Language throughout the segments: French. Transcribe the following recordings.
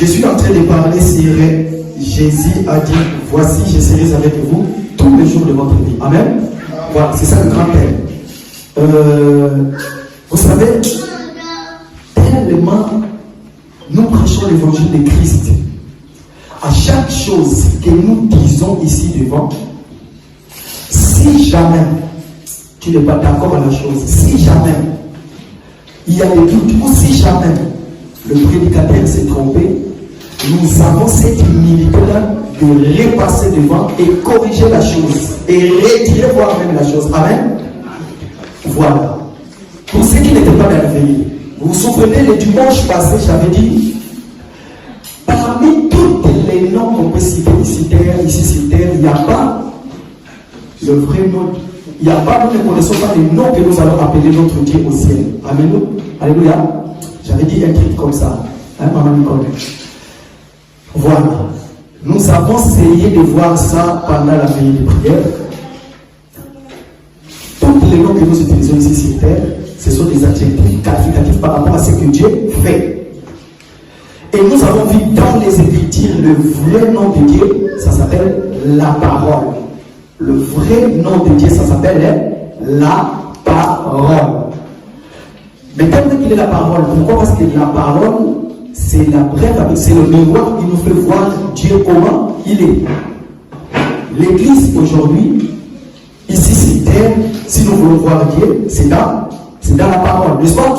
Jésus est en train de parler sur Jésus a dit, voici, je serai avec vous tous les jours de votre vie. Amen. Voilà, c'est ça le grand thème. Vous savez, tellement nous prêchons l'évangile de Christ. À chaque chose que nous disons ici devant, si jamais tu n'es pas d'accord à la chose, si jamais il y a des doutes, ou si jamais le prédicateur s'est trompé, nous avons cette humilité-là de repasser devant et corriger la chose et retirer voire même la chose. Amen. Voilà. Pour ceux qui n'étaient pas merveilleux, vous vous souvenez, le dimanche passé, j'avais dit, parmi tous les noms qu'on peut citer ici sur terre, il n'y a pas le vrai nom. Il n'y a pas, nous ne connaissons pas les noms que nous allons appeler notre Dieu au ciel. Amen. Alléluia. J'avais dit un truc comme ça. Hein, maman Nicole. Voilà. Nous avons essayé de voir ça pendant la veillée de prière. Tous les noms que nous utilisons ici sur terre, ce sont des adjectifs qualificatifs par rapport à ce que Dieu fait. Et nous avons vu dans les Écritures le vrai nom de Dieu, ça s'appelle la parole. Le vrai nom de Dieu, ça s'appelle la parole. Mais comme qu'il est la parole, pourquoi? Parce que la parole, c'est la brève, c'est le miroir qui nous fait voir Dieu comment il est. L'église aujourd'hui, ici sur terre, si nous voulons voir Dieu, c'est dans la parole, n'est-ce pas?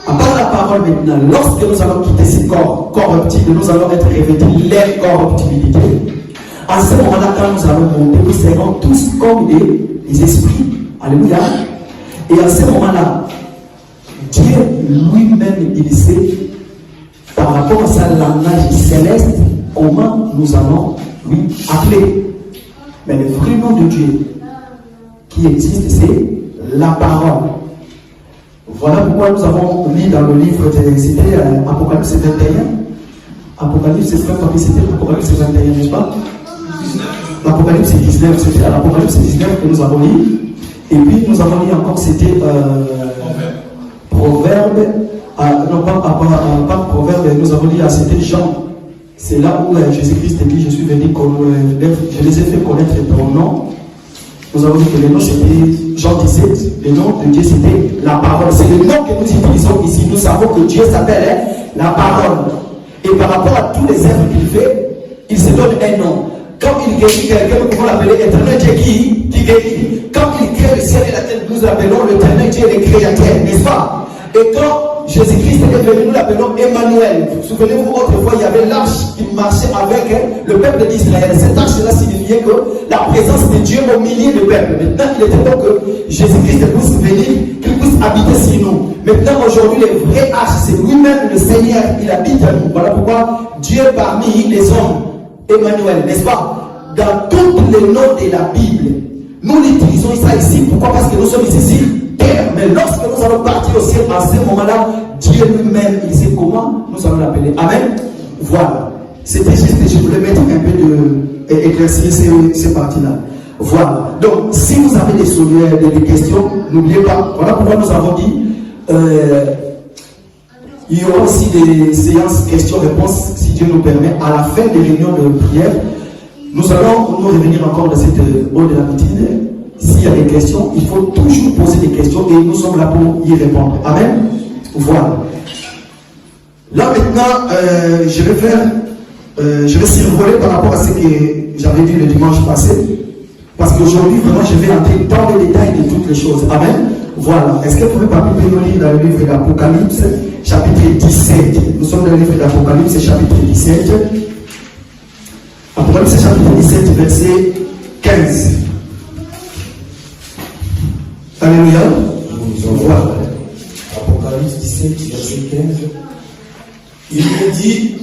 À part la parole maintenant, lorsque nous allons quitter ces corps corruptibles, nous allons être revêtus l'incorruptibilité. À ce moment-là, quand nous allons monter, nous serons tous comme des esprits. Alléluia. Et à ce moment-là, Dieu lui-même, il sait, par rapport à sa langage céleste, comment nous allons lui appeler. Mais le vrai nom de Dieu qui existe, c'est la parole. Voilà pourquoi nous avons lu dans le livre c'était Apocalypse 21. Apocalypse, c'était Apocalypse 21, n'est-ce pas? L'Apocalypse 19, c'était à l'Apocalypse 19 que nous avons lu. Et puis nous avons lu encore, c'était Proverbe. Non, pas Proverbe, nous avons lu, c'était Jean. C'est là où Jésus-Christ dit, je suis venu, je les ai fait connaître ton nom. Nous avons dit que le nom c'était Jean 17, le nom de Dieu c'était la parole. C'est le nom que nous utilisons ici. Nous savons que Dieu s'appelle la parole. Et par rapport à tous les œuvres qu'il fait, il se donne un nom. Quand il guérit quelqu'un, nous pouvons l'appeler éternel Dieu qui guérit. Quand il crée le ciel et la terre, nous l'appelons l'éternel Dieu le créateur, n'est-ce pas? Et quand Jésus-Christ est venu, nous l'appelons Emmanuel. Souvenez-vous, autrefois, il y avait l'arche qui marchait avec le peuple d'Israël. Cette arche-là signifiait que la présence de Dieu au milieu du peuple. Maintenant, il était temps que Jésus-Christ puisse venir, qu'il puisse habiter sur nous. Maintenant, aujourd'hui, le vrai arche, c'est lui-même le Seigneur, il habite en nous. Voilà pourquoi Dieu parmi les hommes, Emmanuel, n'est-ce pas? Dans tous les noms de la Bible, nous l'utilisons ça ici. Pourquoi? Parce que nous sommes ici. Mais lorsque nous allons partir au ciel, à ce moment-là, Dieu lui-même, il sait comment nous allons l'appeler. Amen. Voilà. C'était juste que je voulais mettre un peu éclaircir ces parties-là. Voilà. Donc, si vous avez des questions, n'oubliez pas. Voilà pourquoi nous avons dit, il y aura aussi des séances questions-réponses, si Dieu nous permet, à la fin des réunions de prière. Nous allons nous revenir encore dans cette eau de l'habitude. S'il y a des questions, il faut toujours poser des questions et nous sommes là pour y répondre. Amen. Voilà. Là maintenant, je vais survoler par rapport à ce que j'avais dit le dimanche passé. Parce qu'aujourd'hui, vraiment, je vais entrer dans les détails de toutes les choses. Amen. Voilà. Est-ce que vous pouvez pas nous lire dans le livre d'Apocalypse, chapitre 17. Nous sommes dans le livre d'Apocalypse, chapitre 17. Apocalypse, chapitre 17, verset 15. Alléluia. Voilà. Apocalypse 17, verset 15. Il me dit,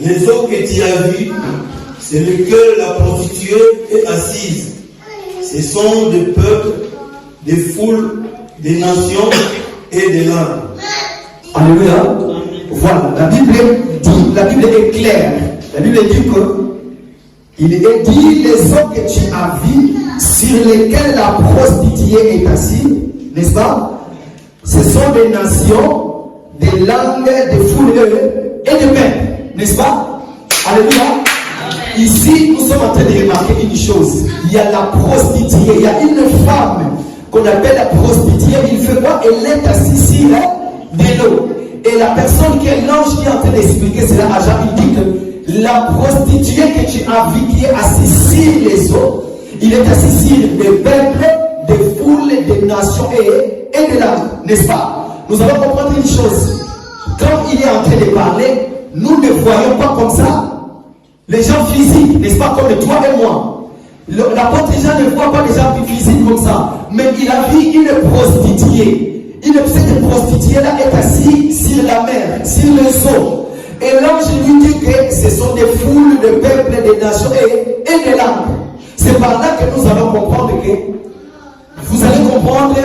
les eaux que tu as vues, c'est lequel la prostituée est assise. Ce sont des peuples, des foules, des nations et des langues. Alléluia. Voilà. La Bible est claire. La Bible dit que il est dit les eaux que tu as vues, sur lesquelles la prostituée est assise, n'est-ce pas? Ce sont des nations, des langues, des foules et des peuples. n'est-ce pas? Alléluia. Ici, nous sommes en train de remarquer une chose. Il y a la prostituée, il y a une femme qu'on appelle la prostituée. Il fait quoi? Elle est assise sur de l'eau. Et la personne qui est l'ange qui est en train d'expliquer cela à Jean, il dit que la prostituée que tu as vue qui est assise sur les eaux, il est assis sur des peuples, des foules, des nations et de langues, n'est-ce pas? Nous allons comprendre une chose. Quand il est en train de parler, nous ne voyons pas comme ça les gens physiques, n'est-ce pas, comme toi et moi. L'apôtre Jean ne voit pas les gens physiques comme ça, mais il a vu une prostituée. Cette prostituée-là est assise sur la mer, sur les eaux. Et l'ange lui dit que ce sont des foules de peuples, des nations et des langues. C'est par là que nous allons comprendre que vous allez comprendre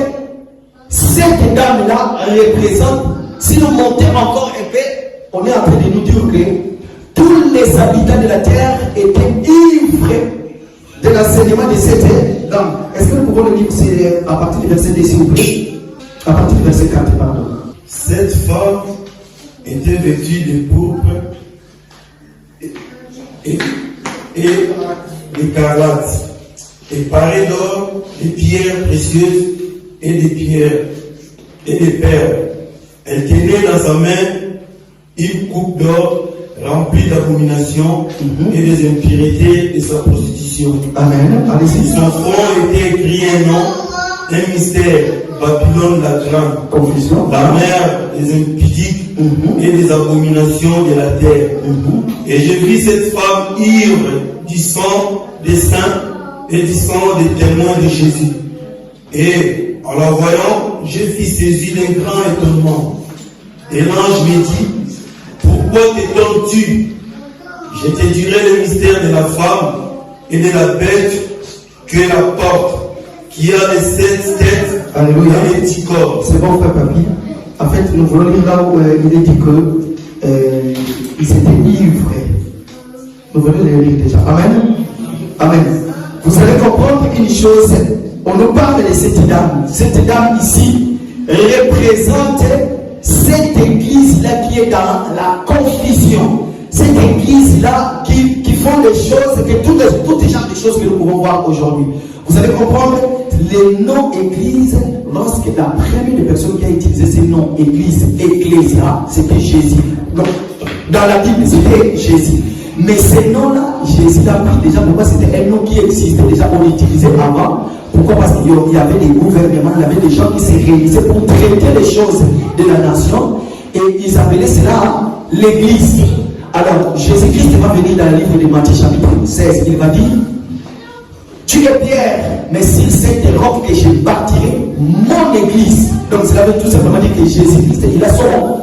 cette dame-là représente, si nous montons encore un peu, on est en train de nous dire que tous les habitants de la terre étaient ivres de l'enseignement de cette dame. Est-ce que nous pouvons le lire à partir du verset 2, s'il vous plaît? À partir du verset 4, pardon. Cette femme était vêtue de pourpre et d'écarlate, et parée d'or, de pierres précieuses et des pierres et des perles. Elle tenait dans sa main une coupe d'or remplie d'abominations et des impuretés de sa prostitution. Amen. Allez-y. Sur son front était écrit un nom, un mystère, Babylone la grande, Confusion. la mère des impudiques et des abominations de la terre. Et j'ai vu cette femme ivre du sang des saints et du sang des témoins de Jésus. Et en la voyant, je fus saisi d'un grand étonnement. Et l'ange me dit, pourquoi t'étonnes-tu? Je te dirai le mystère de la femme et de la bête que la porte, qui a les 7 têtes. Alléluia. Et les 10 corps. C'est bon, frère Papi. En fait, nous voulons lire là où il est dit que ils étaient ivres. Nous voulons le lire déjà. Amen. Amen. Vous allez comprendre une chose. On nous parle de cette dame. Cette dame ici représente cette église-là qui est dans la confusion. Cette église-là qui font des choses, que toutes les genres de choses que nous pouvons voir aujourd'hui. Vous allez comprendre les noms église, lorsque la première des personnes qui a utilisé ces noms église, ecclésia, c'était Jésus. Donc, dans la Bible, c'était Jésus. Mais ces noms-là, Jésus l'a pris déjà. Pourquoi? C'était un nom qui existait déjà, on l'utilisait avant. Pourquoi? Parce qu'il y avait des gouvernements, il y avait des gens qui se réunisaient pour traiter les choses de la nation. Et ils appelaient cela l'église. Alors, Jésus-Christ va venir dans le livre de Matthieu chapitre 16. Il va dire, tu es Pierre, mais sur cette roc que je bâtirai mon église. Donc, cela veut tout simplement dire que Jésus-Christ, il a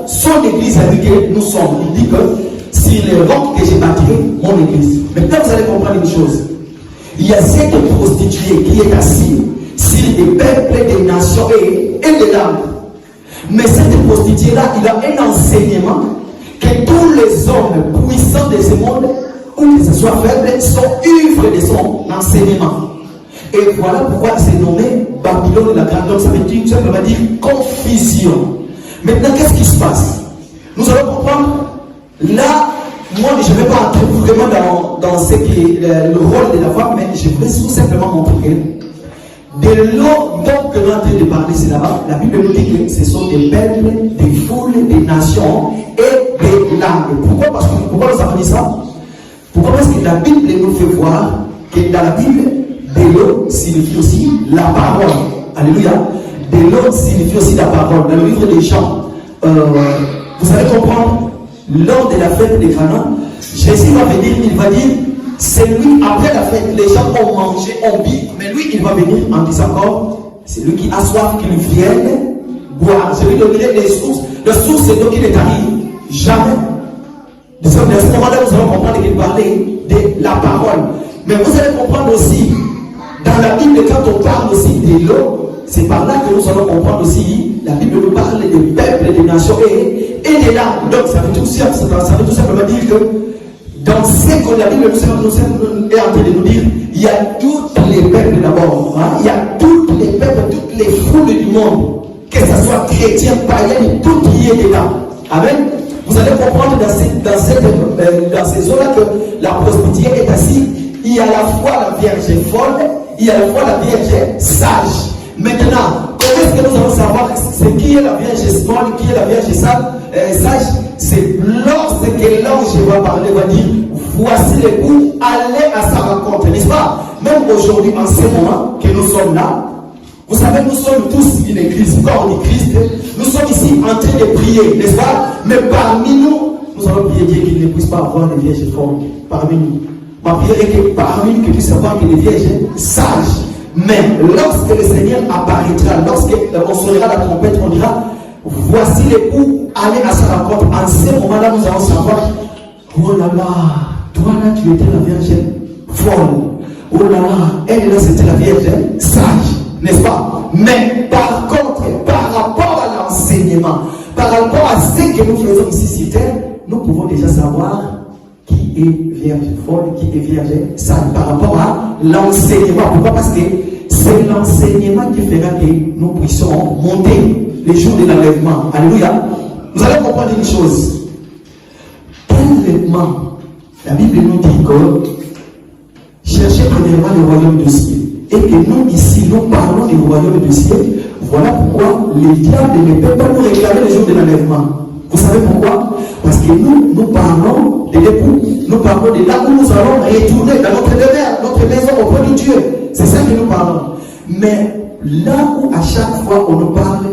son église avec laquelle nous sommes. Il dit que sur le roc que je bâtirai mon église. Maintenant, vous allez comprendre une chose. Il y a cette prostituée qui est assise sur des peuples, des nations et des langues. Mais cette prostituée-là, il a un enseignement que tous les hommes puissants de ce monde, ou que ce soit faible, sont ivres de son enseignement. Et voilà pourquoi c'est nommé Babylone la grande. Donc ça veut dire confusion. Maintenant, qu'est-ce qui se passe? Nous allons comprendre. Là, moi, je ne vais pas entrer vraiment dans ce qui est le rôle de la femme, mais je voudrais tout simplement montrer que de l'eau dont nous sommes en train de parler, c'est là-bas. La Bible nous dit que ce sont des peuples, des foules, des nations et des langues. Pourquoi nous avons dit ça? Pourquoi? Parce que la Bible nous fait voir que dans la Bible, de l'eau signifie aussi la parole. Alléluia. De l'eau signifie aussi la parole. Dans le livre des Jean, vous allez comprendre, lors de la fête des Cana, Jésus va venir, il va dire, c'est lui, après la fête, les gens ont mangé, ont bu, mais lui, il va venir en disant encore, c'est lui qui a soif, qu'il vienne boire. Je lui donnerai les sources. La source, c'est donc qu'il est arrivé. Jamais. De ce moment-là, nous allons comprendre qu'il parlait de la parole. Mais vous allez comprendre aussi, dans la Bible, quand on parle aussi de l'eau, c'est par là que nous allons comprendre aussi, la Bible nous parle des peuples, des nations et des langues. Donc ça veut tout simplement dire que dans ce que la Bible nous est en train de nous dire, il y a tous les peuples d'abord, il y a tous les peuples, toutes les foules du monde, que ce soit chrétien, païen, tout qui est dedans. Amen. Vous allez comprendre dans cette dans ces eaux-là que la prostituée est assise. Il y a à la fois la Vierge folle, il y a à la fois la Vierge sage. Maintenant, comment est-ce que nous allons savoir c'est qui est la Vierge folle, qui est la Vierge sage? C'est lorsque l'ange va parler, va dire voici l'époux, allez à sa rencontre, n'est-ce pas? Même aujourd'hui, en ce moment que nous sommes là, vous savez, nous sommes tous une église, corps du Christ. Nous sommes ici en train de prier, n'est-ce pas? Mais parmi nous, nous allons prier Dieu qu'il ne puisse pas avoir des vierges folles parmi nous. Ma prière est que parmi nous, qu'il puisse avoir des vierges sages. Mais lorsque le Seigneur apparaîtra, lorsqu'on sonnera la trompette, on dira voici l'époux, allez à sa rencontre. En ce moment-là, nous allons savoir oh là là, toi là, tu étais la Vierge folle. Oh là là, elle là, c'était la Vierge sage. N'est-ce pas? Mais par contre, par rapport à l'enseignement, par rapport à ce que nous faisons ici sur terre, nous pouvons déjà savoir qui est vierge folle, qui est vierge sage, par rapport à l'enseignement. Pourquoi? Parce que c'est l'enseignement qui fera que nous puissions monter les jours de l'enlèvement. Alléluia. Vous allez comprendre une chose. L'enlèvement, la Bible nous dit que cherchez premièrement le royaume du ciel. Et que nous, ici, nous parlons du royaume du ciel. Voilà pourquoi le diable ne peut pas nous réclamer le jour de l'enlèvement. Vous savez pourquoi? Parce que nous parlons de l'époux. Nous parlons de là où nous allons retourner dans notre demeure, notre maison auprès de Dieu. C'est ça que nous parlons. Mais là où à chaque fois on nous parle,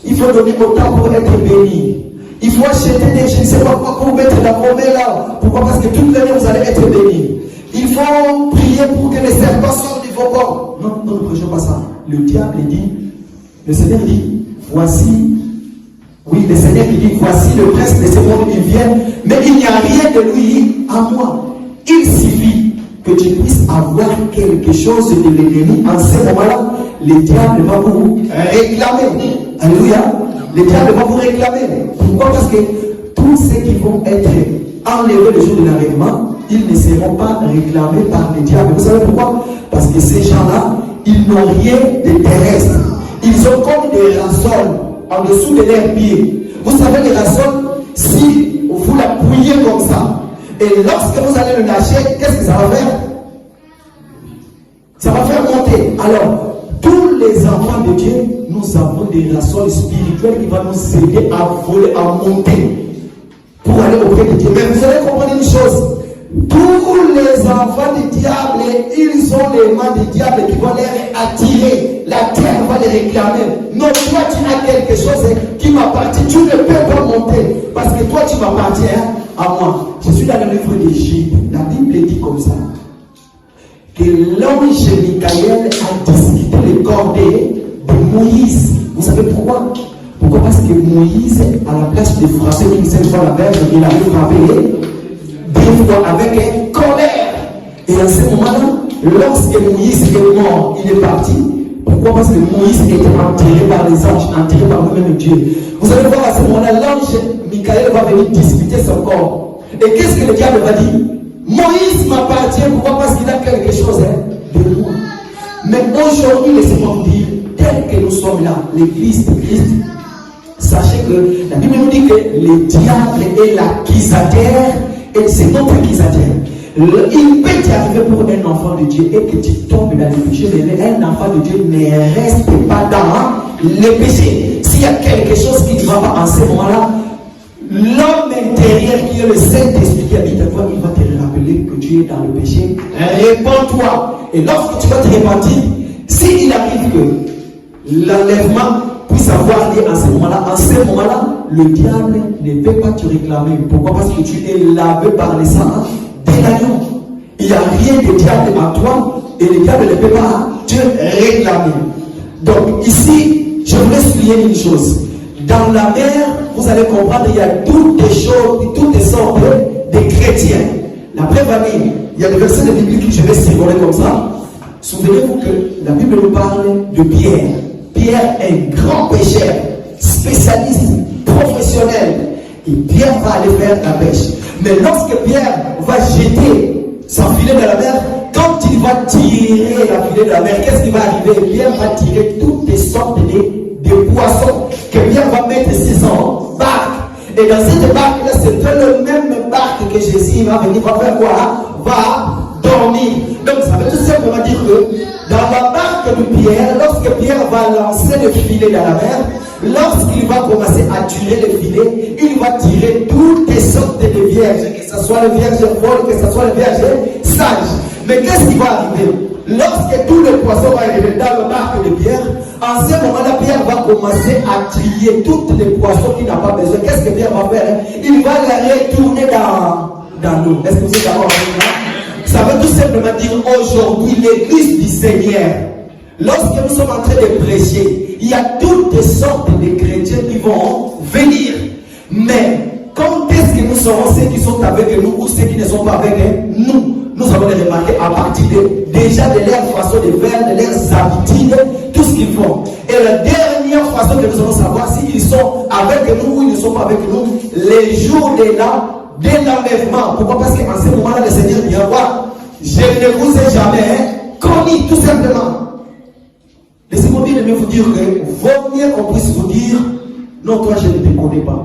il faut donner autant pour être béni. Il faut acheter des je ne sais pas quoi pour mettre la promesse là. Pourquoi? Parce que toute l'année vous allez être bénis. Il faut prier pour que les serpents sortent de vos corps. Non, nous ne prêchons pas ça. Le diable dit, le Seigneur dit, voici, oui, le Seigneur qui dit, voici le prince de ce monde, il vient, mais il n'y a rien de lui à moi. Il suffit que tu puisses avoir quelque chose de l'ennemi. En ce moment-là, le diable va vous réclamer. Alléluia. Le diable va vous réclamer. Pourquoi? Parce que tous ceux qui vont être enlevés le jour de l'enlèvement, ils ne seront pas réclamés par le diable. Vous savez pourquoi? Parce que ces gens-là, ils n'ont rien de terrestre. Ils ont comme des rassoles en dessous de leurs pieds. Vous savez, les rassoles, si vous la pouillez comme ça, et lorsque vous allez le lâcher, qu'est-ce que ça va faire? Ça va faire monter. Alors, tous les enfants de Dieu, nous avons des rassoles spirituelles qui vont nous aider à voler, à monter pour aller auprès de Dieu. Mais vous allez comprendre une chose. Tous les enfants du diable, ils ont les mains du diable qui vont les attirer. La terre va les réclamer. Non, toi tu as quelque chose qui m'appartient. Tu ne peux pas monter. Parce que toi tu m'appartiens à moi. Je suis dans le livre d'Égypte. La Bible dit comme ça. Que l'ange Michael a discuté les cordées de Moïse. Vous savez pourquoi? Pourquoi? Parce que Moïse, à la place de frapper une seule fois la verge, il avait frappé deux fois avec colère. Et à ce moment-là, lorsque Moïse est mort, il est parti. Pourquoi? Parce que Moïse était enterré par les anges, enterré par lui-même Dieu. Vous allez voir à ce moment-là, l'ange Michael va venir discuter son corps. Et qu'est-ce que le diable va dire? Moïse m'appartient. Pourquoi? Parce qu'il a quelque chose de moi. Mais aujourd'hui, laissez-moi vous dire, tel que nous sommes là, l'église de Christ, sachez que la Bible nous dit que le diable est l'accusateur, et c'est notre accusateur. Il peut t'arriver pour un enfant de Dieu et que tu tombes dans le péché, mais un enfant de Dieu ne reste pas dans le péché. S'il y a quelque chose qui ne va pas en ce moment-là, l'homme intérieur qui est le Saint-Esprit qui habite à toi, il va te rappeler que tu es dans le péché. Répands-toi. Et lorsque tu vas te repentir, s'il arrive que l'enlèvement puisse avoir lieu en ce moment-là, le diable ne peut pas te réclamer. Pourquoi? Parce que tu es lavé par le sang de l'agneau. Il n'y a rien de diable en toi et le diable ne peut pas te réclamer. Donc ici, je voulais souligner une chose. Dans la mer, vous allez comprendre, il y a toutes les choses, toutes les sortes de chrétiens. La preuve année, il y a des versets de la Bible que je vais survoler comme ça. Souvenez-vous que la Bible nous parle de Pierre. Pierre est un grand pêcheur, spécialiste, professionnel. Et Pierre va aller faire la pêche. Mais lorsque Pierre va jeter son filet dans la mer, quand il va tirer la filet de la mer, qu'est-ce qui va arriver? Pierre va tirer toutes les sortes de poissons que Pierre va mettre sur son barque. Et dans cette barque-là, c'est dans le même barque que Jésus va venir, va faire quoi? Va dormir. Donc ça veut tout simplement dire que dans la barque de Pierre, lorsque Pierre va lancer le filet dans la mer, lorsqu'il va commencer à tirer le filet, il va tirer toutes les sortes de vierges, que ce soit les vierges folles, que ce soit les vierges sages. Mais qu'est-ce qui va arriver? Lorsque tous les poissons vont arriver dans la barque de Pierre, en ce moment-là, Pierre va commencer à trier tous les poissons qu'il n'a pas besoin. Qu'est-ce que Pierre va faire? Il va les retourner dans l'eau. Est-ce que vous êtes d'accord avec moi? Ça veut tout simplement dire aujourd'hui, l'église du Seigneur, lorsque nous sommes en train de prêcher, il y a toutes sortes de chrétiens qui vont venir. Mais quand est-ce que nous serons ceux qui sont avec nous ou ceux qui ne sont pas avec nous? Nous avons les remarquer à partir déjà de leur façon de faire, de leurs habitudes, tout ce qu'ils font. Et la dernière façon que nous allons savoir s'ils sont avec nous ou ils ne sont pas avec nous, les jours de l'enlèvement. Pourquoi? Parce qu'en ce moment-là, le Seigneur dit, je ne vous ai jamais connu, tout simplement. Laissez-moi bien vous dire que vaut mieux qu'on puisse vous dire, non, toi je ne te connais pas.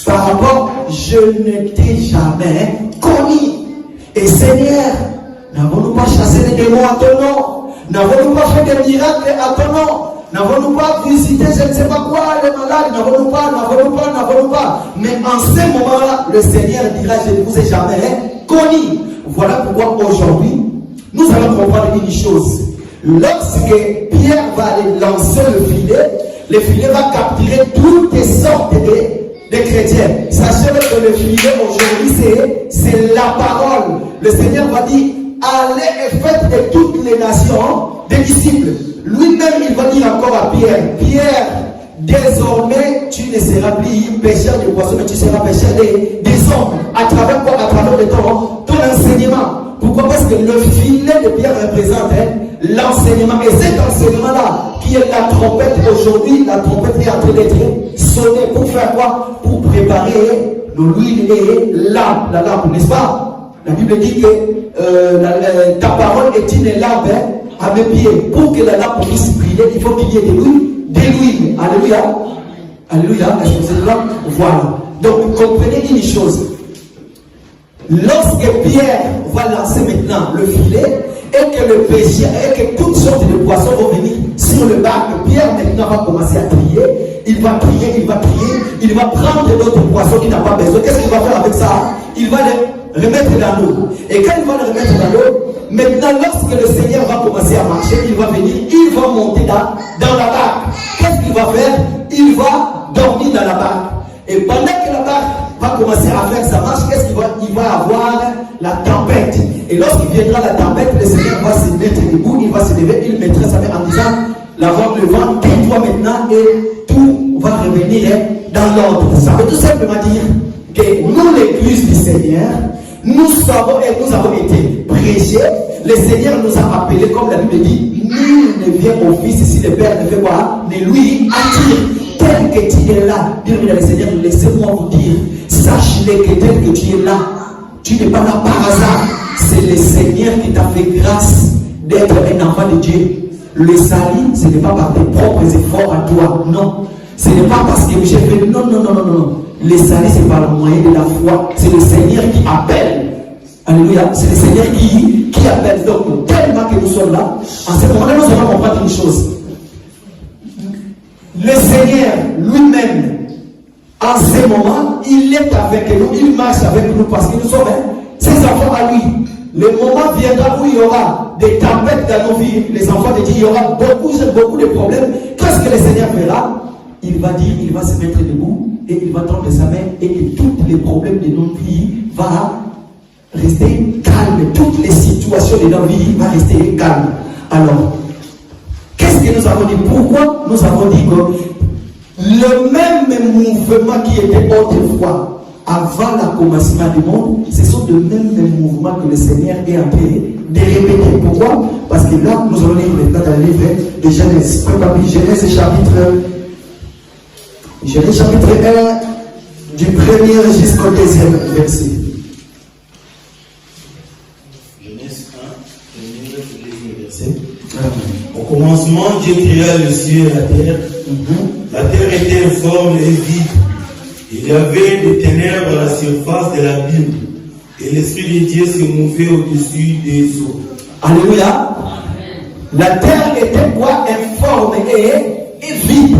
Par rapport, je ne t'ai jamais connu. Et Seigneur, n'avons-nous pas chassé les démons à ton nom? N'avons-nous pas fait des miracles à ton nom? N'avons-nous pas visité je ne sais pas quoi, les malades? N'avons-nous pas. Mais en ce moment-là, le Seigneur dira, je ne vous ai jamais connu. Voilà pourquoi aujourd'hui, nous allons comprendre une chose. Lorsque Pierre va aller lancer le filet va capturer toutes les sortes de chrétiens. Sachez que le filet aujourd'hui, c'est la parole. Le Seigneur va dire, allez et faites de toutes les nations des disciples. Lui-même, il va dire encore à Pierre, Pierre, désormais, tu ne seras plus pécheur de poissons, mais tu seras pécheur des hommes. À travers quoi? À travers ton enseignement. Pourquoi? Parce que le filet de Pierre représente l'enseignement. Et cet enseignement-là, qui est la trompette aujourd'hui, la trompette est en train d'être sonnée. Pour faire quoi? Pour préparer l'huile et la lampe, n'est-ce pas? La Bible dit que ta parole est une lampe à mes pieds. Pour que la lampe puisse briller, il faut qu'il y ait de l'huile. Alléluia. Alléluia. Est-ce que vous êtes là? Voilà. Donc, comprenez une chose. Lorsque Pierre va lancer maintenant le filet, et que le péché, et que toutes sortes de poissons vont venir sur le bac, Pierre maintenant va commencer à trier. Il va prendre d'autres poissons qu'il n'a pas besoin. Qu'est-ce qu'il va faire avec ça? Il va les remettre dans l'eau. Et quand il va les remettre dans l'eau, maintenant lorsque le Seigneur va commencer à marcher, il va venir, il va monter dans la barque. Qu'est-ce qu'il va faire? Il va dormir dans la barque. Et pendant que la barque va commencer à faire sa marche, qu'est-ce qu'il va? Il va avoir la tempête. Et lorsqu'il viendra la tempête, le Seigneur va se mettre debout, il va se lever, il mettra sa main en disant, la voix le vent, tais-toi maintenant et tout va revenir dans l'ordre. Ça veut tout simplement dire que nous, l'église du Seigneur, nous savons et nous avons été prêchés. Le Seigneur nous a appelés, comme la Bible dit, nul ne vient au Fils si le Père ne fait quoi? Ne lui attire. Tel que tu es là, bien-aimé le Seigneur, laissez-moi vous dire, sache-le que tel que tu es là, tu n'es pas là par hasard. C'est le Seigneur qui t'a fait grâce d'être un enfant de Dieu. Le salut, ce n'est pas par tes propres efforts à toi, non. Ce n'est pas parce que j'ai fait, non. Le salut, c'est par le moyen de la foi. C'est le Seigneur qui appelle. Alléluia. C'est le Seigneur qui appelle. Donc, tellement que nous sommes là, en ce moment-là, nous allons comprendre une chose. Le Seigneur lui-même, en ce moment, il est avec nous, il marche avec nous parce que nous sommes ses enfants à lui. Le moment viendra où il y aura des tempêtes dans nos vies, les enfants de Dieu, il y aura beaucoup de problèmes. Qu'est-ce que le Seigneur fera? Il va dire, il va se mettre debout et il va tendre sa main et que tous les problèmes de nos vies vont rester calmes. Toutes les situations de nos vies vont rester calmes. Alors, qu'est-ce que nous avons dit? Pourquoi nous avons dit que le même mouvement qui était autrefois, avant le commencement du monde, ce sont de mêmes mouvements que le Seigneur est en train de répéter. Pourquoi? Parce que là, nous allons lire maintenant dans le livre de Genèse. Genèse chapitre 1, du premier jusqu'au deuxième verset. Genèse 1, premier verset. Au commencement, Dieu créa le ciel et la terre. La terre était informe et vide. Il y avait des ténèbres à la surface de l'abîme, et l'Esprit de Dieu se mouvait au-dessus des eaux. Alléluia. La terre était quoi? Informe et vide.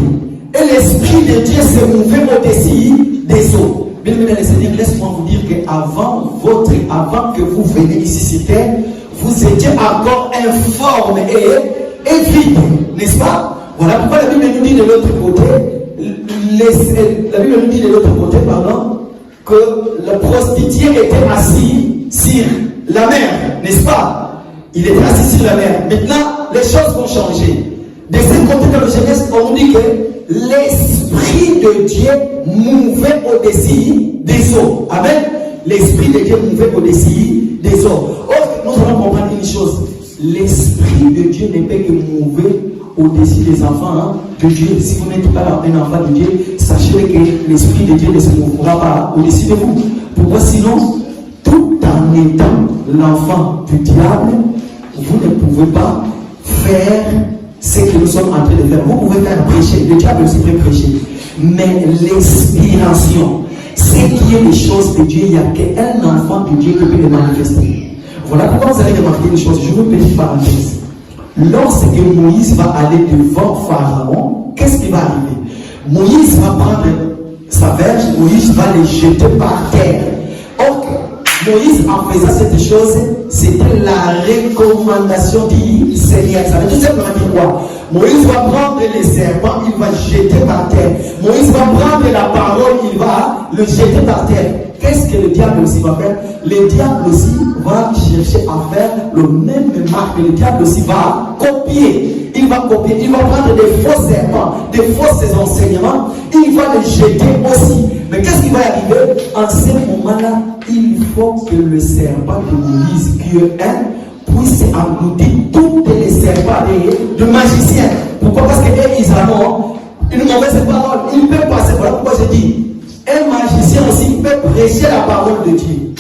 Et l'Esprit de Dieu se mouvait au-dessus des eaux. Bien aimé dans le Seigneur, laisse-moi vous dire qu'avant que vous veniez ici sur terre, vous étiez encore informe et vide, n'est-ce pas? Voilà pourquoi la Bible nous dit de l'autre côté, que le prostitué était assis sur la mer, n'est-ce pas? Il était assis sur la mer. Maintenant, les choses vont changer. De ce côté de la Genèse, on nous dit que l'Esprit de Dieu mouvait au-dessus des eaux. Amen. L'Esprit de Dieu mouvait au-dessus des eaux. Or, nous allons comprendre une chose. L'Esprit de Dieu ne peut que mouver au-dessus des enfants de Dieu. Si vous n'êtes pas un enfant de Dieu, sachez que l'Esprit de Dieu ne se mouvera pas au-dessus de vous. Pourquoi sinon, tout en étant l'enfant du diable, vous ne pouvez pas faire ce que nous sommes en train de faire. Vous pouvez faire prêcher, le diable aussi peut prêcher. Mais l'inspiration, ce qui est les choses de Dieu, il n'y a qu'un enfant de Dieu qui peut les manifester. Voilà pourquoi vous allez remarquer une chose. Je vous une petite parenthèse. Lorsque Moïse va aller devant Pharaon, qu'est-ce qui va arriver? Moïse va prendre sa verge, Moïse va les jeter par terre. Or, Moïse, en faisant cette chose, c'était la recommandation du Seigneur. Ça veut tout simplement dire quoi? Moïse va prendre les serpents, il va jeter par terre. Moïse va prendre la parole, il va le jeter par terre. Qu'est-ce que le diable aussi va faire? Le diable aussi va chercher à faire le même marque. Le diable aussi va copier. Il va copier. Il va prendre des faux serpents, des fausses enseignements. Il va les jeter aussi. Mais qu'est-ce qui va arriver? En ce moment-là, il faut que le serpent de Moïse, qui est un, puisse engloutir tous les serpents de magiciens. Pourquoi? Parce qu'ils ont une mauvaise parole. Ils peuvent passer. Voilà pourquoi je dis. Un magicien aussi peut prêcher la parole de Dieu.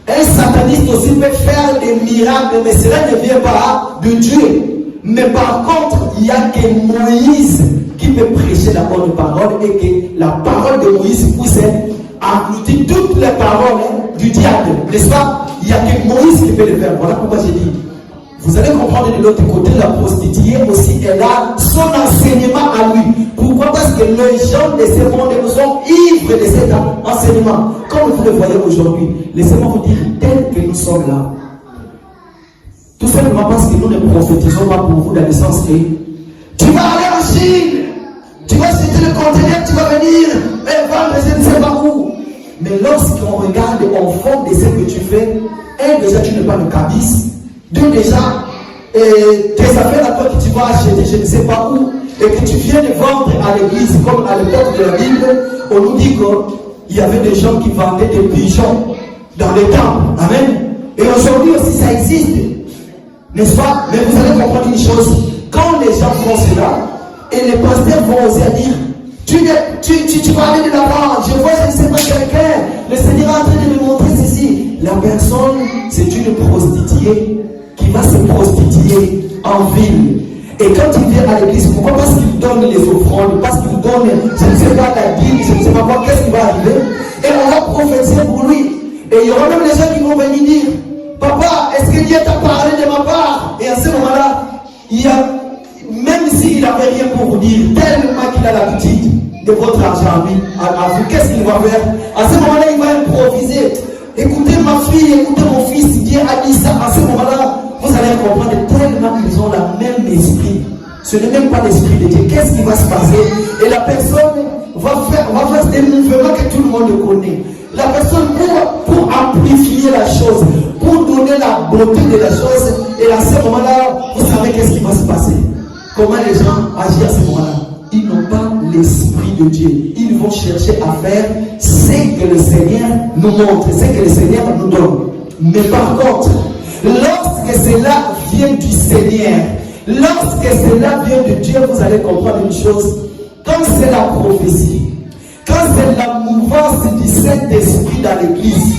Un sataniste aussi peut faire des miracles, mais cela ne vient pas de Dieu. Mais par contre, il n'y a que Moïse qui peut prêcher la bonne parole et que la parole de Moïse puisse engloutir toutes les paroles du diable. N'est-ce pas? Il n'y a que Moïse qui peut le faire. Voilà pourquoi j'ai dit. Vous allez comprendre de l'autre côté, la prostituée aussi, elle a son enseignement à lui. Pourquoi? Parce que les gens de ce monde sont ivres de cet enseignement. Comme vous le voyez aujourd'hui, laissez-moi vous dire, tel que nous sommes là, tout simplement parce que nous ne prophétisons pas pour vous dans le sens que tu vas aller en Chine, tu vas jeter le conteneur, tu vas venir vendre je ne sais pas où. Mais lorsqu'on regarde au fond de ce que tu fais, déjà tu n'es pas le cabis. Deux, déjà, tes affaires à toi que tu vas acheter, je ne sais pas où, et que tu viens de vendre à l'église, comme à l'époque de la Bible, on nous dit qu'il y avait des gens qui vendaient des pigeons dans les temples. Amen. Et aujourd'hui aussi, ça existe. N'est-ce pas? Mais vous allez comprendre une chose. Quand les gens font cela, et les pasteurs vont oser dire, tu vas aller de l'avant, je vois, je ne sais pas quelqu'un, le Seigneur est en train de me montrer ceci. La personne, c'est une prostituée qui va se prostituer en ville. Et quand il vient à l'église, pourquoi? Parce qu'il donne les offrandes, parce qu'il donne, je ne sais pas, la Bible, je ne sais pas quoi, qu'est-ce qui va arriver? Et on va prophétiser pour lui. Et il y aura même les gens qui vont venir dire, papa, est-ce que Dieu t'a parlé de ma part? Et à ce moment-là, il y a, même s'il n'avait rien pour vous dire, tellement qu'il a l'habitude de votre argent à vous, qu'est-ce qu'il va faire? À ce moment-là, il va improviser. Écoutez ma fille, écoutez mon fils, Dieu a dit ça. À ce moment-là, vous allez comprendre tellement ils ont le même esprit. Ce n'est même pas l'esprit de Dieu. Qu'est-ce qui va se passer? Et la personne va faire des mouvements que tout le monde connaît. La personne, pour amplifier la chose, pour donner la beauté de la chose, et à ce moment-là, vous savez qu'est-ce qui va se passer? Comment les gens agissent à ce moment-là? Ils n'ont pas l'esprit de Dieu. Ils vont chercher à faire ce que le Seigneur nous montre, ce que le Seigneur nous donne. Mais par contre, lorsque cela vient du Seigneur, lorsque cela vient de Dieu, vous allez comprendre une chose. Quand c'est la prophétie, quand c'est la mouvance du Saint-Esprit dans l'église,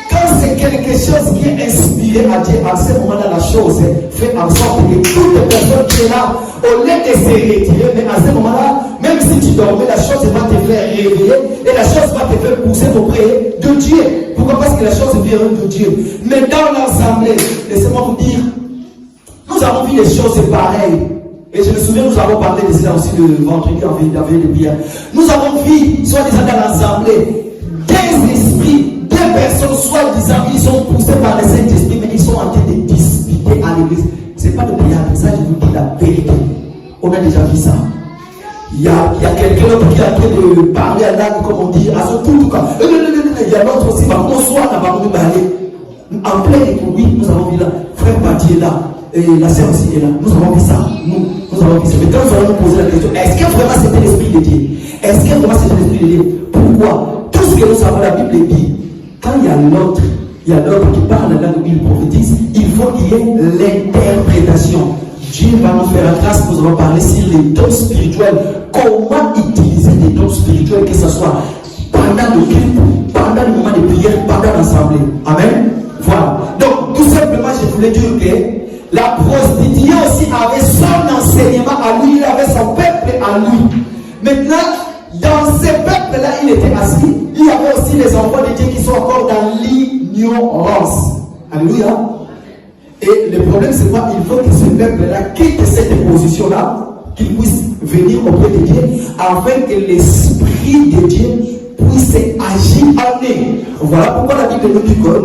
quand c'est quelque quelque chose qui est inspiré à Dieu, à ce moment-là, la chose fait en sorte que toute personne qui est là, au lieu de se retirer, mais à ce moment-là, même si tu dormais, la chose va te faire réveiller et la chose va te faire pousser auprès de Dieu. Pourquoi? Parce que la chose vient de Dieu. Mais dans l'assemblée, laissez-moi vous dire, nous avons vu des choses pareilles. Et je me souviens, nous avons parlé de cela aussi le vendredi en veille de prière. Nous avons vu, soi-disant dans l'assemblée, des esprits, deux personnes, soi-disant, ils sont poussés par les Saint-Esprit, mais ils sont en train de disputer à l'église. Ce n'est pas le théâtre, ça je vous dis la vérité. On a déjà vu ça. Il y a quelqu'un d'autre qui est en train de parler à l'âme, comme on dit, à son tout cas. Il y a l'autre aussi, bonsoir, on va nous parler. En plein écoute, oui, nous avons vu là, frère Badi est là, et la sœur aussi est là. Nous avons vu ça. Nous avons vu ça. Mais quand nous allons nous poser la question, est-ce que vraiment c'était l'Esprit de Dieu? Est-ce que vraiment c'était l'Esprit de Dieu? Pourquoi? Tout ce que nous savons, la Bible dit, quand il y a l'autre qui parle la langue où il prophétise, il faut qu'il y ait l'interprétation. Dieu va nous faire grâce, nous allons parler sur les dons spirituels. Comment utiliser les dons spirituels, que ce soit pendant le culte, pendant le moment de prière, pendant l'assemblée. Amen. Voilà. Donc, tout simplement, je voulais dire que la prostituée aussi avait son enseignement à lui, il avait son peuple à lui. Maintenant, dans ce peuple-là, il était assis. Il y avait aussi les enfants de Dieu qui sont encore dans l'ignorance. Alléluia. Et le problème, c'est quoi? Il faut que ce peuple-là quitte cette position-là, qu'il puisse venir auprès de Dieu, afin que l'Esprit de Dieu puisse agir en eux. Voilà pourquoi la Bible nous dit que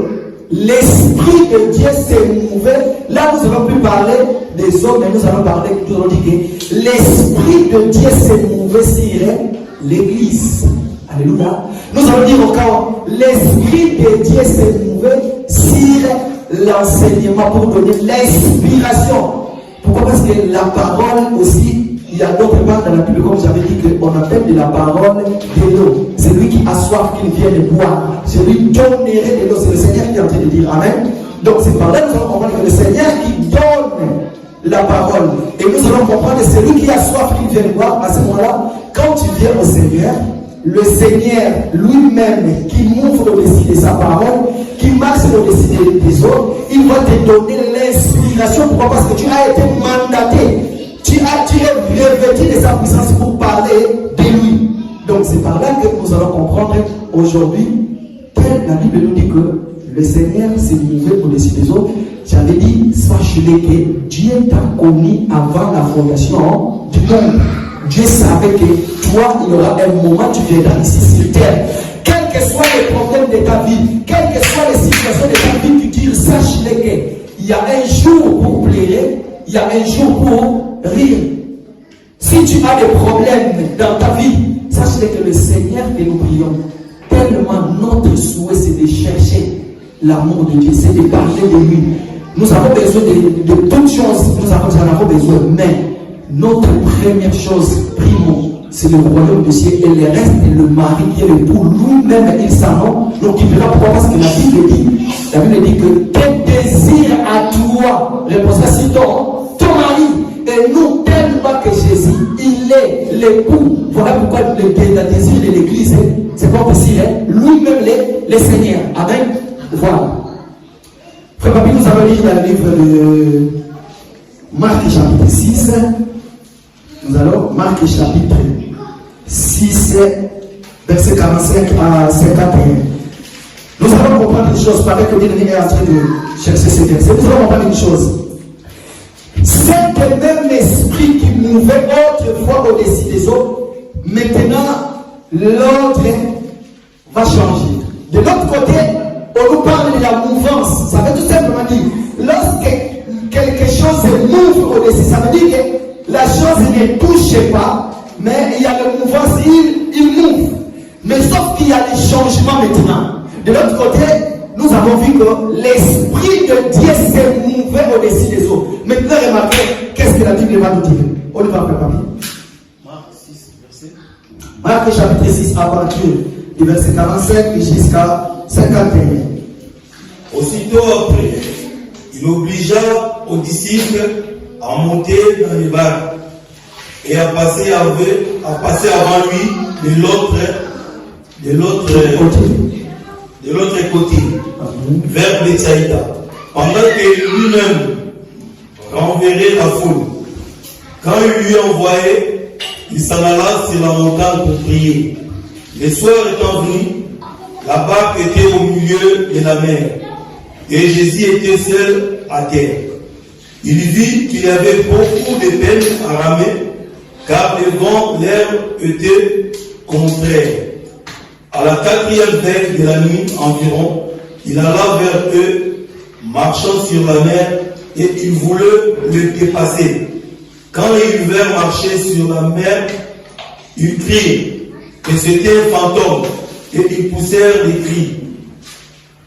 l'Esprit de Dieu s'est mouvait. Là, nous allons plus parler des hommes, mais nous allons parler, nous allons dire que l'Esprit de Dieu s'est mouvé sur l'Église. Alléluia. Nous allons dire encore, l'Esprit de Dieu s'est mouvé sur l'enseignement pour donner l'inspiration. Pourquoi? Parce que la parole aussi, il y a d'autres parts dans la Bible, comme j'avais dit, qu'on appelle de la parole de l'eau. C'est lui qui a soif, qu'il vienne boire. C'est lui qui donnerait de l'eau. C'est le Seigneur qui est en train de dire Amen. Donc c'est par là que nous allons comprendre que le Seigneur qui donne la parole. Et nous allons comprendre que c'est lui qui a soif, qu'il vienne boire. À ce moment-là, quand tu viens au Seigneur, le Seigneur lui-même qui m'ouvre au-dessus de sa parole, qui marche au-dessus des autres, il va te donner l'inspiration. Pourquoi? Parce que tu as été mandaté. Tu es revêtu de sa puissance pour parler de lui. Donc c'est par là que nous allons comprendre aujourd'hui que la Bible nous dit que le Seigneur s'est mouvé au-dessus des autres. J'avais dit, sache-le que Dieu t'a connu avant la fondation du monde. Dieu savait que toi, il y aura un moment, tu viendras ici sur terre. Quels que soient les problèmes de ta vie, quelles que soient les situations de ta vie, tu dis, sache-le qu'il y a un jour pour pleurer, il y a un jour pour rire. Si tu as des problèmes dans ta vie, sache-le que le Seigneur que nous prions, tellement notre souhait, c'est de chercher l'amour de Dieu, c'est de parler de lui. Nous avons besoin de toutes choses, nous en avons besoin, mais notre première chose, primo, c'est le royaume du ciel, et le reste, le mari qui est le pour lui-même, il s'en l'occupera. Pourquoi? Parce que la Bible dit que tes désirs à toi reposera sur ton mari. Et nous, tellement que Jésus, il est l'époux. Voilà pourquoi le désir de l'église, c'est pas possible, lui-même le Seigneur. Amen. Voilà. Frère Papi, nous allons lire dans le livre de Marc chapitre 6. Nous allons, Marc chapitre 6, verset 45 à 51. Nous allons comprendre une chose, pareil que l'ennemi est en train de chercher ces versets. Nous allons comprendre une chose. C'est le même esprit qui mouvait autrefois au-dessus des autres, maintenant l'autre va changer. De l'autre côté, on nous parle de la mouvance. Ça veut tout simplement dire, lorsque quelque chose mouve au-dessus, ça veut dire que la chose ne touche pas, mais il y a le mouvement, il mouve. Mais sauf qu'il y a des changements maintenant. De l'autre côté, nous avons vu que l'Esprit de Dieu s'est mouvé au-dessus des autres. Maintenant, remarquez, qu'est-ce que la Bible va nous dire? On y va faire parler. Marc 6, verset. Marc chapitre 6, à partir du verset 45 jusqu'à 51. Aussitôt après, il obligea aux disciples à monter dans les barques et à passer avant lui de l'autre côté. vers Bethsaïda, pendant que lui-même renverrait la foule. Quand il lui envoyait, il s'en alla sur la montagne pour prier. Le soir étant venu, la barque était au milieu de la mer, et Jésus était seul à terre. Il vit qu'il y avait beaucoup de peine à ramer, car le vent, l'air était contraire. À la 4e veille de la nuit environ, il alla vers eux, marchant sur la mer, et il voulait le dépasser. Quand ils vinrent marcher sur la mer, ils crient que c'était un fantôme, et ils poussèrent des cris,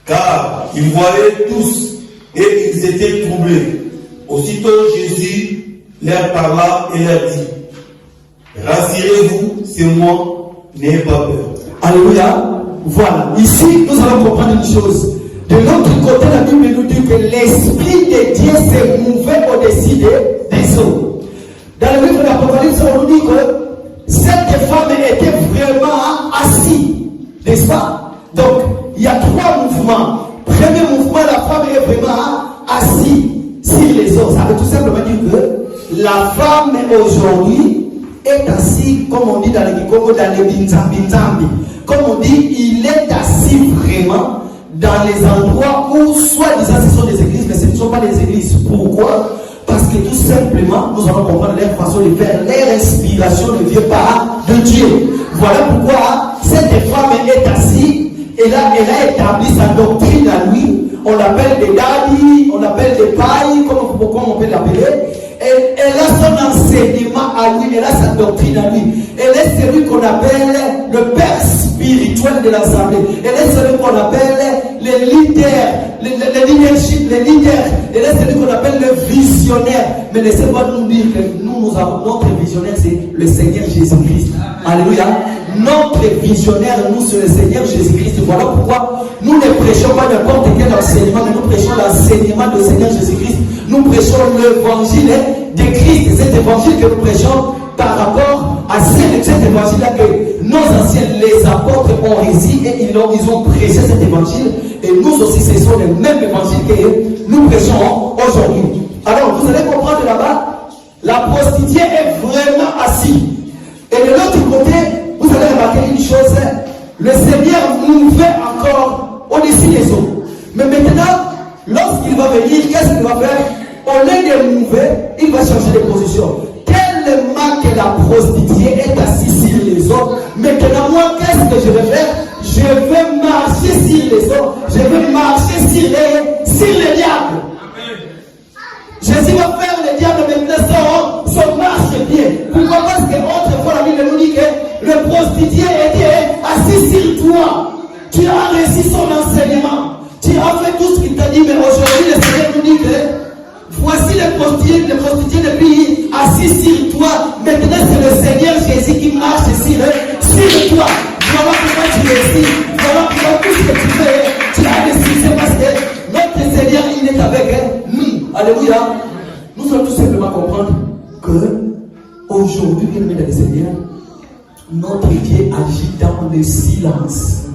car ils voyaient tous, et ils étaient troublés. Aussitôt Jésus leur parla et leur dit: rassurez-vous, c'est moi, n'ayez pas peur. Alléluia. Voilà. Ici, nous allons comprendre une chose. De l'autre côté, la Bible nous dit que l'Esprit de Dieu s'est mouvé au-dessus des eaux. Dans le livre de l'Apocalypse, on nous dit que cette femme était vraiment assise. N'est-ce pas? Donc, il y a 3 mouvements. Premier mouvement, la femme est vraiment assise sur les eaux. Ça veut tout simplement dire que la femme aujourd'hui est assise, comme on dit dans les Kikongo, dans les Binzambi. Comme on dit, il est assis vraiment dans les endroits où, soi-disant, ce sont des églises, mais ce ne sont pas des églises. Pourquoi? Parce que tout simplement, nous allons comprendre leur façon de faire. Leur inspiration ne vient pas de Dieu. Voilà pourquoi cette femme est assise. Elle a établi sa doctrine à lui. On l'appelle des dadis, on l'appelle des pailles, comme on peut l'appeler. Elle a son enseignement à lui, elle a sa doctrine à lui. Elle est celui qu'on appelle le père spirituel de l'assemblée. Elle est celui qu'on appelle les leaders, les leadership, les leaders. Elle est celui qu'on appelle le visionnaire. Mais laissez-moi nous dire que nous avons notre visionnaire, c'est le Seigneur Jésus-Christ. Alléluia. Notre visionnaire, nous, c'est le Seigneur Jésus-Christ. Voilà pourquoi nous ne prêchons pas n'importe quel enseignement, mais nous prêchons l'enseignement du Seigneur Jésus-Christ. Nous prêchons l'évangile de Christ. Cet évangile que nous prêchons par rapport à cet évangile-là que nos anciens, les apôtres, ont réussi et ils ont prêché cet évangile. Et nous aussi, ce sont les mêmes évangiles que nous prêchons aujourd'hui. Alors, vous allez comprendre là-bas, la prostituée est vraiment assise. Et de l'autre côté, vous allez remarquer une chose, le Seigneur nous fait encore au-dessus des eaux. Mais maintenant, lorsqu'il va venir, qu'est-ce qu'il va faire? Au lieu de mouver, il va changer de position. Tellement que la prostituée est assise sur les eaux. Maintenant, moi, qu'est-ce que je vais faire? Je vais marcher sur les eaux. Je vais marcher sur les diables. Jésus va faire le diable maintenant, son marche bien. Pourquoi? Parce que autrefois la Bible nous dit que le prostitué était assis sur toi. Tu as réussi son enseignement. Tu as fait tout ce qu'il t'a dit, mais aujourd'hui le Seigneur nous dit que voici les prostituées depuis assis sur toi. Maintenant c'est le Seigneur Jésus qui marche sur toi. Voilà pourquoi tu réussis. Voilà pourquoi tout ce que tu fais, tu as réussi. C'est parce que notre Seigneur, il est avec nous. Alléluia. Nous allons tout simplement comprendre que aujourd'hui, bien aimé dans le Seigneur, notre Dieu agit dans le silence.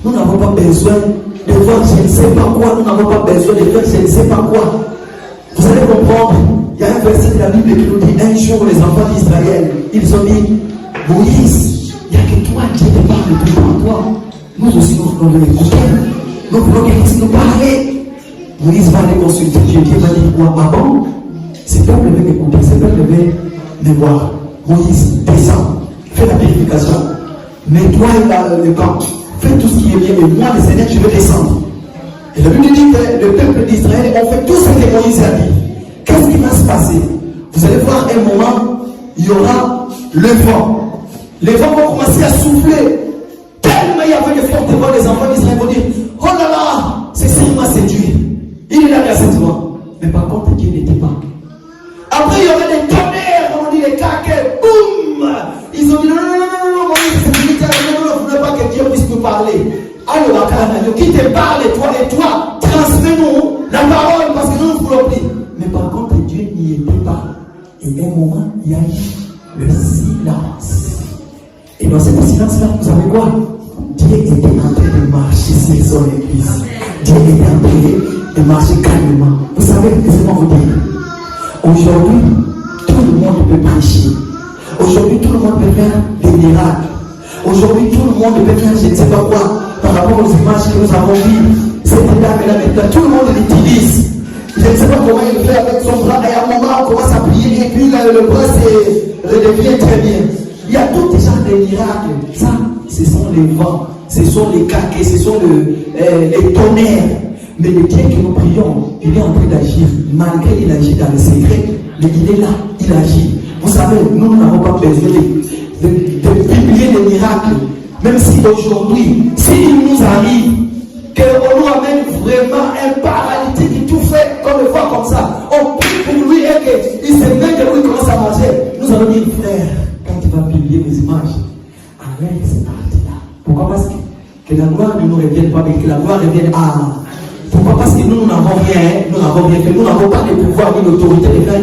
Nous n'avons pas besoin de voir je ne sais pas quoi. Nous n'avons pas besoin de faire je ne sais pas quoi. Vous allez comprendre, il y a un verset de la Bible qui nous dit: un jour les enfants d'Israël, ils ont dit: Moïse, il n'y a que toi qui te parle tout par toi. Nous aussi nous voulons l'écouter. Nous voulons qu'il puisse nous parler. Moïse va aller consulter Dieu. Dieu va dire quoi? Ah bon? Ce peuple devait m'écouter, ce peuple devait me voir. Moïse, descends, fais la purification, nettoie le camp, fais tout ce qui est bien, et moi, le Seigneur, je vais descendre. Et la Bible dit que le peuple d'Israël ont fait tout ce que Moïse a dit. Qu'est-ce qui va se passer? Vous allez voir un moment, il y aura le vent. Les vents vont commencer à souffler. Tellement il y avait de fortes vents, les enfants d'Israël vont dire: oh là là, c'est sûrement c'est Dieu. Il est là à cette vent. Mais par contre, Dieu n'était pas. Après, il y aurait des tonnerres, on dit des caquets, boum! Ils ont dit: non, Moïse, non, vous ne voulez pas que Dieu puisse nous parler. Alors, qui te parle, et toi, transmets-nous la parole, parce que nous ne voulons plus. Mais par contre, Dieu n'y était pas. Et à un moment, il y a eu le silence. Et dans ce silence-là, vous savez quoi? Dieu était en train de marcher sur son église. aider à prier et marcher calmement. Vous savez, laissez-moi vous dire, aujourd'hui, tout le monde peut prêcher. Aujourd'hui, tout le monde peut faire des miracles. Aujourd'hui, tout le monde peut faire je ne sais pas quoi par rapport aux images que nous avons vues. Cette dame-là, maintenant, tout le monde l'utilise. Je ne sais pas comment il fait avec son bras, et à un moment, on commence à prier, et puis là, le bras redevient très bien. Il y a tous des gens de miracles. Ça, ce sont les vents, ce sont les caquets, ce sont les tonnerres. Mais le Dieu que nous prions, il est en train d'agir. Malgré qu'il agit dans le secret, mais il est là, il agit. Vous savez, nous n'avons pas besoin de publier des miracles. Même si aujourd'hui, s'il nous arrive, qu'on nous amène vraiment un paralytique qui tout fait, qu'on le voit comme ça, on prie pour lui et qu'il se met de lui, il commence à manger. Nous allons dire, frère, quand tu vas publier les images, arrête cette partie-là. Pourquoi? Parce que la gloire ne nous revienne pas, mais que la gloire revienne à. Pourquoi? Parce que nous n'avons rien, fait. Nous n'avons pas le pouvoir ni l'autorité de faire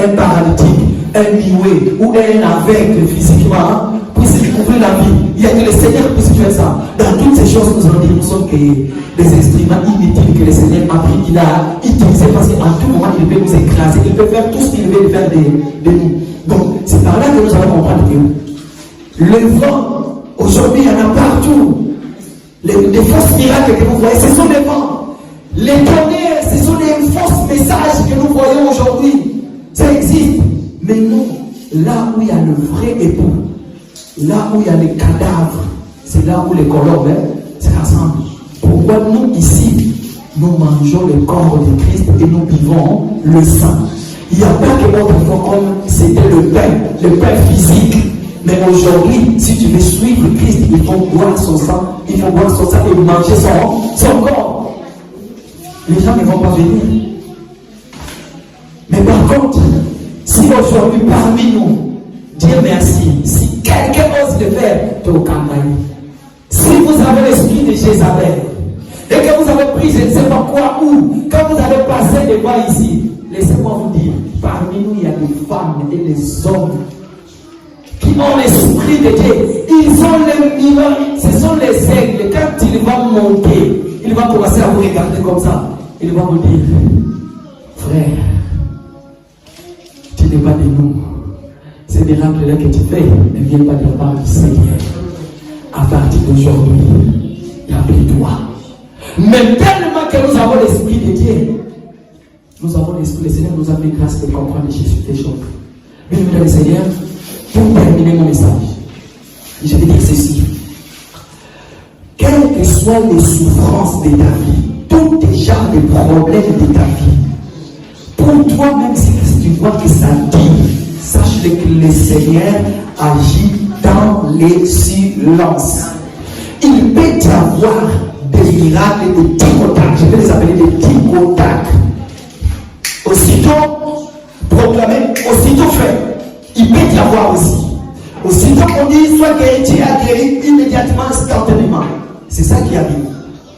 un paralytique, un muet ou un aveugle physiquement puisse ouvrir la vie. Il y a que le Seigneur puisse faire ça. Dans toutes ces choses, nous allons dire, nous sommes que des instruments inutiles que le Seigneur a pris, qu'il a utilisé parce qu'en tout moment, il peut nous écraser, il peut faire tout ce qu'il veut faire de nous. Donc, c'est par là que nous allons comprendre que le vent, aujourd'hui, il y en a partout. Les fausses miracles que vous voyez, ce sont des vents. Les tonnerres, ce sont des fausses messages que nous voyons aujourd'hui. Ça existe. Mais nous, là où il y a le vrai époux, là où il y a les cadavres, c'est là où les colombes se rassemblent. Pourquoi nous, ici, nous mangeons le corps de Christ et nous buvons le sang? Il n'y a pas que autrefois comme c'était le pain physique. Mais aujourd'hui, si tu veux suivre Christ, il faut boire son sang, et manger son corps. Les gens ne vont pas venir. Mais par contre, si aujourd'hui parmi nous, Dieu merci, si quelqu'un ose le faire, tu es au campagne. Si vous avez l'esprit de Jézabel, et que vous avez pris je ne sais pas quoi où, quand vous avez passé des voies ici, laissez-moi vous dire, parmi nous, il y a des femmes et des hommes qui ont l'esprit de Dieu. Ils ont les millions, ce sont les aigles. Quand il va monter, il va commencer à vous regarder comme ça. Il va vous dire, frère, tu n'es pas de nous. Ces miracles-là que tu fais ne viennent pas de la part du Seigneur. À partir d'aujourd'hui, il n'y a plus de toi. Mais tellement que nous avons l'esprit de Dieu, nous avons l'esprit, le Seigneur nous a fait grâce de comprendre Jésus des choses. Mais le Seigneur, pour terminer mon message, je vais dire ceci. Quelles que soient les souffrances de ta vie, tous les genres de problèmes de ta vie, pour toi, même si tu vois que ça dit, sache que le Seigneur agit dans les silences. Il peut y avoir des miracles, des ticotacs, je vais les appeler des ticotacs. Aussitôt proclamé, aussitôt fait. Il peut y avoir aussi. Aussitôt qu'on dit, soit guéri, tu as guéri immédiatement, instantanément. C'est ça qui arrive.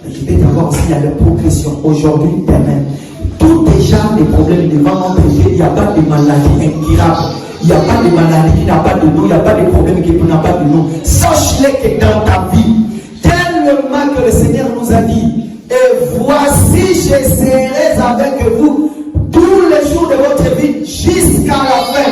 Mais il peut y avoir aussi la progression. Aujourd'hui, demain. Tous les gens, les problèmes devant notre Dieu, il n'y a pas de maladie incurable. Il n'y a pas de maladie qui n'a pas de nom. Il n'y a pas de problème qui n'a pas de nom. Sache-le que dans ta vie, tellement que le Seigneur nous a dit, et voici, je serai avec vous tous les jours de votre vie jusqu'à la fin.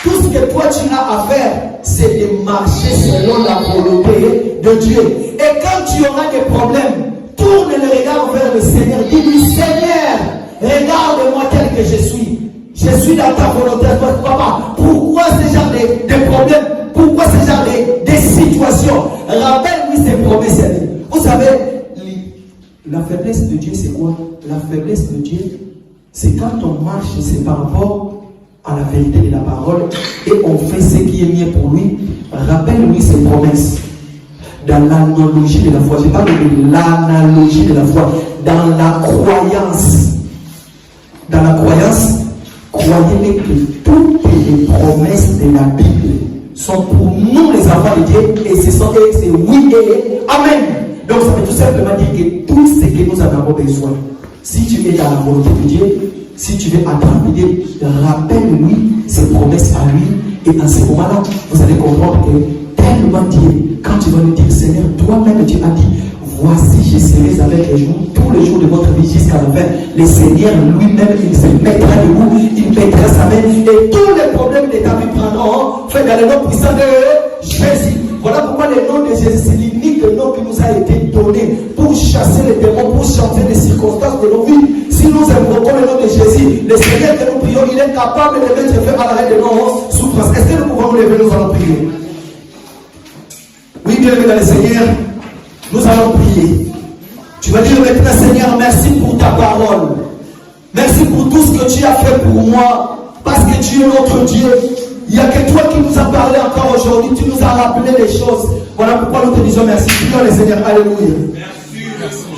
Tout ce que toi tu as à faire, c'est de marcher selon la volonté de Dieu. Et quand tu auras des problèmes, tourne le regard vers le Seigneur. Dis-lui, Seigneur, regarde-moi tel que je suis. Je suis dans ta volonté. Papa, pourquoi ce genre de problèmes? Pourquoi ce genre de situations? Rappelle-lui ses promesses. Vous savez, la faiblesse de Dieu, c'est quoi? La faiblesse de Dieu, c'est quand on marche, c'est par rapport à la vérité de la parole et on fait ce qui est mieux pour lui. Rappelle-lui ses promesses. Dans l'analogie de la foi, je parle de l'analogie de la foi, dans la croyance. Dans la croyance, croyez-le que toutes les promesses de la Bible sont pour nous les enfants de Dieu et c'est oui et amen. Donc ça veut tout simplement dire que tout ce que nous avons besoin, si tu es dans la volonté de Dieu, si tu veux attendre Dieu, rappelle-lui ses promesses à lui et en ce moment-là, vous allez comprendre que tellement Dieu, quand tu vas lui dire, Seigneur, toi-même tu as dit, voici, je serai avec les jours, tous les jours de votre vie jusqu'à la fin. Le Seigneur lui-même, il se mettra debout, il mettra sa main et tous les problèmes de ta vie prendront fin dans le nom puissant de Jésus. Voilà pourquoi le nom de Jésus, c'est l'unique nom qui nous a été donné pour chasser les démons, pour changer les circonstances de nos vies. Si nous invoquons le nom de Jésus, le Seigneur que nous prions, il est capable de mettre fin à l'arrêt de nos souffrances. Est-ce que nous pouvons nous lever, nous allons prier? Oui, bien-aimé dans le Seigneur, nous allons prier. Tu vas dire maintenant, Seigneur, merci pour ta parole. Merci pour tout ce que tu as fait pour moi. Parce que tu es notre Dieu. Il n'y a que toi qui nous as parlé encore aujourd'hui. Tu nous as rappelé les choses. Voilà pourquoi nous te disons merci. Prions le Seigneur. Alléluia. Merci.